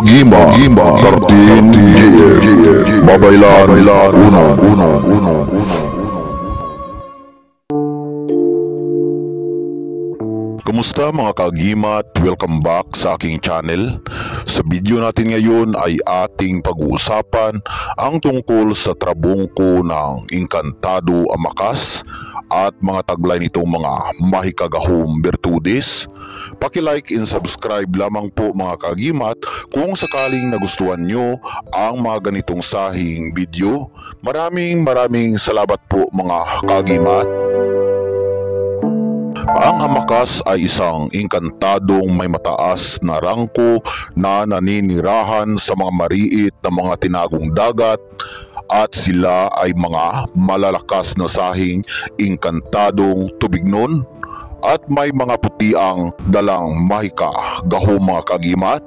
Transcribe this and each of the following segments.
Kagima 13 years. Babaylan, uno. Kumusta mga kagimat? Welcome back sa aking channel. Sa video natin ngayon ay ating pag-uusapan ang tungkol sa trabungko ng Encantado Amakas at mga taglay nitong mga mahikagahong bertudes. Paki-like and subscribe lamang po mga kagimat kung sakaling nagustuhan nyo ang mga ganitong sahing video. Maraming salamat po mga kagimat. Ang Amakas ay isang engkantadong may mataas na rangko na naninirahan sa mga mariit na mga tinagong dagat at sila ay mga malalakas na sahing engkantadong tubignon at may mga putiang dalang mahikagahong mga kagimat.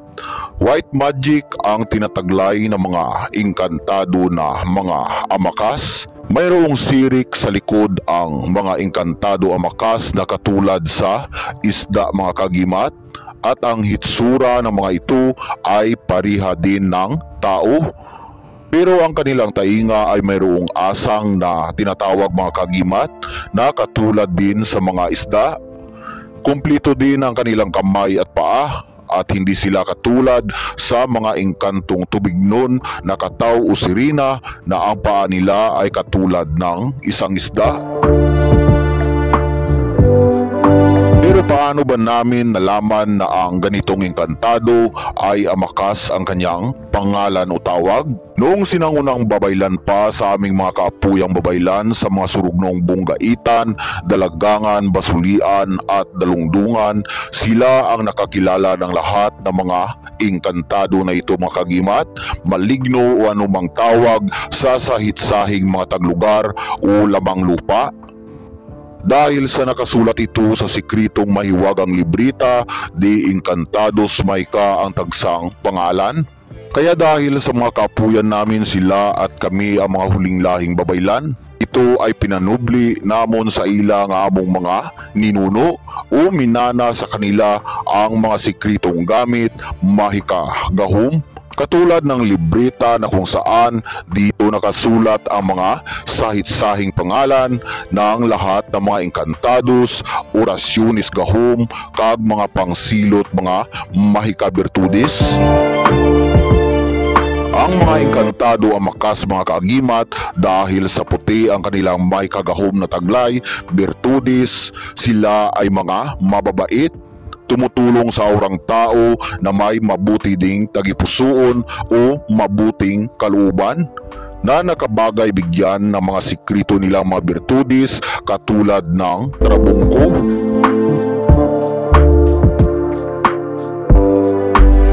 White magic ang tinataglay ng mga engkantado na mga Amakas. Mayroong sirik sa likod ang mga engkantado Amakas na katulad sa isda mga kagimat at ang hitsura ng mga ito ay pariha din ng tao. Pero ang kanilang tainga ay mayroong asang na tinatawag mga kagimat na katulad din sa mga isda. Kumpleto din ang kanilang kamay at paa at hindi sila katulad sa mga engkantong tubignon na kataw o sirena na ang paa nila ay katulad ng isang isda. Pero paano ba namin nalaman na ang ganitong engkantado ay Amakas ang kanyang pangalan o tawag? Noong sinangunang babaylan pa sa aming mga kaapuyang babaylan sa mga surugnong Bunggaitan, Dalagangan, Basulian at Dalungdungan, sila ang nakakilala ng lahat ng mga engkantado na ito mga kagimat, maligno o anumang tawag sa sahit-sahing mga taglugar o lamang lupa. Dahil sa nakasulat ito sa sikritong mahiwagang librita, di Encantados Mayka ang tagsang pangalan. Kaya dahil sa mga kaapuyan namin sila at kami ang mga huling lahing babaylan, ito ay pinanubli namon sa ila nga among mga ninuno o minana sa kanila ang mga sikritong gamit mahikagahom. Katulad ng libreta na kung saan dito nakasulat ang mga sahit-sahing pangalan ng lahat ng mga engkantados, orasyonis gahom, kag mga pangsilot mga mahikabirtudes. Ang mga engkantado Amakas mga kaagimat dahil sa puti ang kanilang may kagahom na taglay, birtudes, sila ay mga mababait, tumutulong sa aurang tao na may mabuti ding tagipusoon o mabuting kalooban na nakabagay bigyan ng mga sikrito nilang mga birtudes katulad ng trabungko.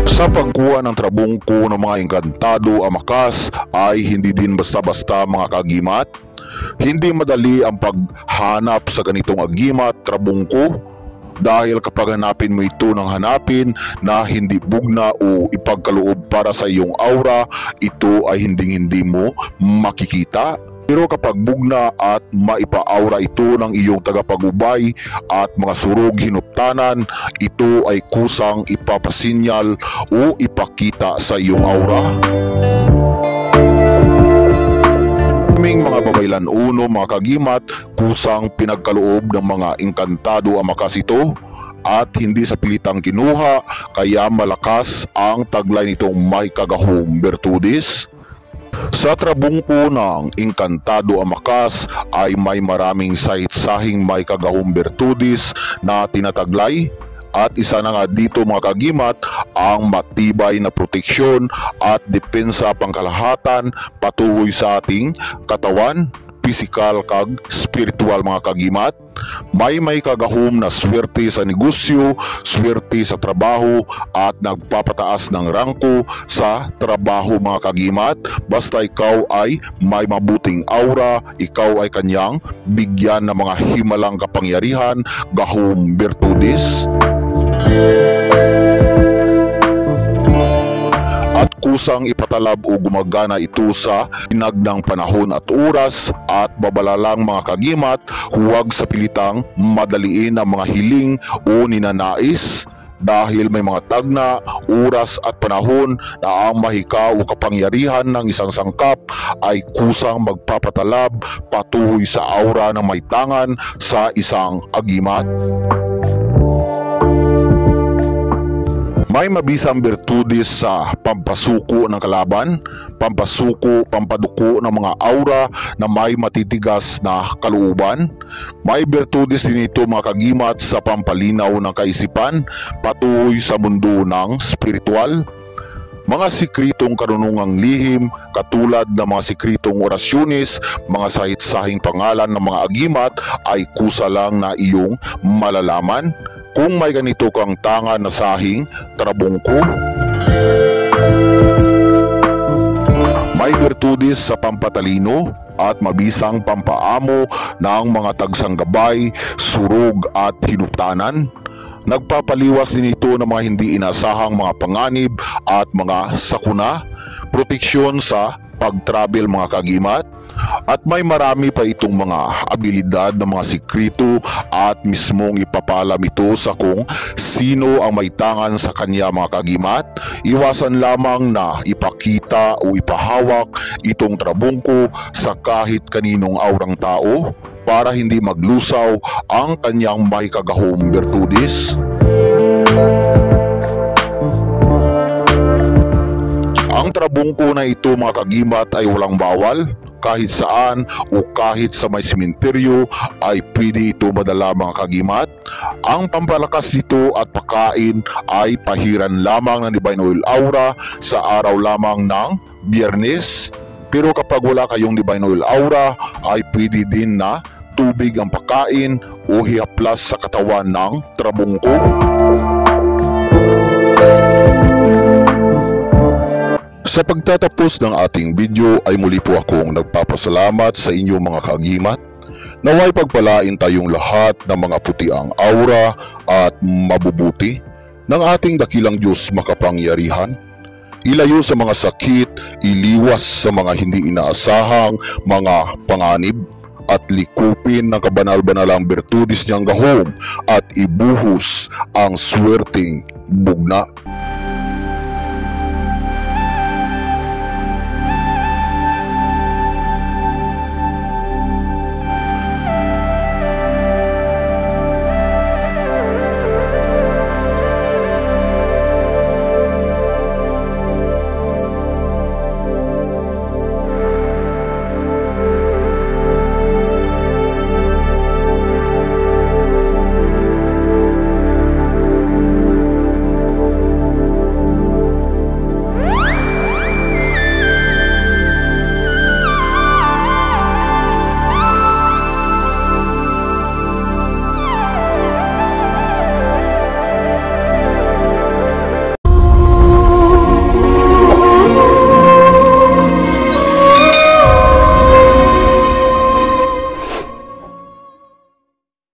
Sa pagkuha ng trabungko ng mga engkantado Amakas ay hindi din basta-basta mga kagimat. Hindi madali ang paghanap sa ganitong agimat, trabungko. Dahil kapag hanapin mo ito ng hanapin na hindi bugna o ipagkaloob para sa iyong aura, ito ay hindi mo makikita. Pero kapag bugna at maipa-aura ito ng iyong tagapagubay at mga surog hinuptanan, ito ay kusang ipapasinyal o ipakita sa iyong aura. Aming mga babaylan uno mga kagimat, kusang pinagkaloob ng mga engkantado Amakas ito at hindi sa pilitang kinuha, kaya malakas ang taglay nitong mahikagahong bertudes. Sa trabungko ng engkantado Amakas ay may maraming sahit-sahing mahikagahong bertudes na tinataglay. At isa na nga dito mga kagimat ang matibay na proteksyon at depensa pangkalahatan patuloy sa ating katawan, pisikal kag spiritual mga kagimat. May kagahom na swerte sa negosyo, swerte sa trabaho at nagpapataas ng rangko sa trabaho mga kagimat. Basta ikaw ay may mabuting aura, ikaw ay kanyang bigyan ng mga himalang kapangyarihan, gahom bertudes. At kusang ipatalab o gumagana ito sa pinagnang panahon at oras at babalalang mga kagimat, huwag sa pilitang madaliin ang mga hiling o ninanais dahil may mga tagna oras at panahon na ang mahika o kapangyarihan ng isang sangkap ay kusang magpapatalab patuloy sa aura ng may tangan sa isang agimat. May mabisang bertudis sa pampasuko ng kalaban, pampasuko, pampaduko ng mga aura na may matitigas na kalooban. May bertudis din ito mga kagimat sa pampalinaw ng kaisipan, patuloy sa mundo ng spiritual. Mga sikritong karunungang lihim katulad ng mga sikritong orasyones, mga sahit-sahing pangalan ng mga agimat ay kusa lang na iyong malalaman kung may ganito kang tangan na sahing trabungko. May bertudis sa pampatalino at mabisang pampaamo ng mga tagsanggabay, surog at hinuptanan. Nagpapaliwas din ito ng mga hindi inasahang mga panganib at mga sakuna, proteksyon sa pag-travel mga kagimat, at may marami pa itong mga abilidad ng mga sikrito at mismong ipapalam ito sa kung sino ang may tangan sa kanya mga kagimat. Iwasan lamang na ipakita o ipahawak itong trabungko sa kahit kaninong aurang tao para hindi maglusaw ang kanyang may kagahong bertudis. Ang trabungko na ito mga kagimat ay walang bawal. Kahit saan o kahit sa may simenteryo ay pwede ito madala mga kagimat. Ang pampalakas nito at pagkain ay pahiran lamang ng Divine Oil Aura sa araw lamang ng Biyernes. Pero kapag wala kayong Divine Oil Aura ay pwede din na tubig ang pagkain o hihaplas sa katawan ng trabungko. Sa pagtatapos ng ating video ay muli po akong nagpapasalamat sa inyong mga kagimat. Naway pagpalain tayong lahat ng mga putiang aura at mabubuti ng ating dakilang Diyos makapangyarihan. Ilayo sa mga sakit, iliwas sa mga hindi inaasahang mga panganib, at likupin ng kabanal-banalang bertudis niyang gahom at ibuhos ang swerteng bugna.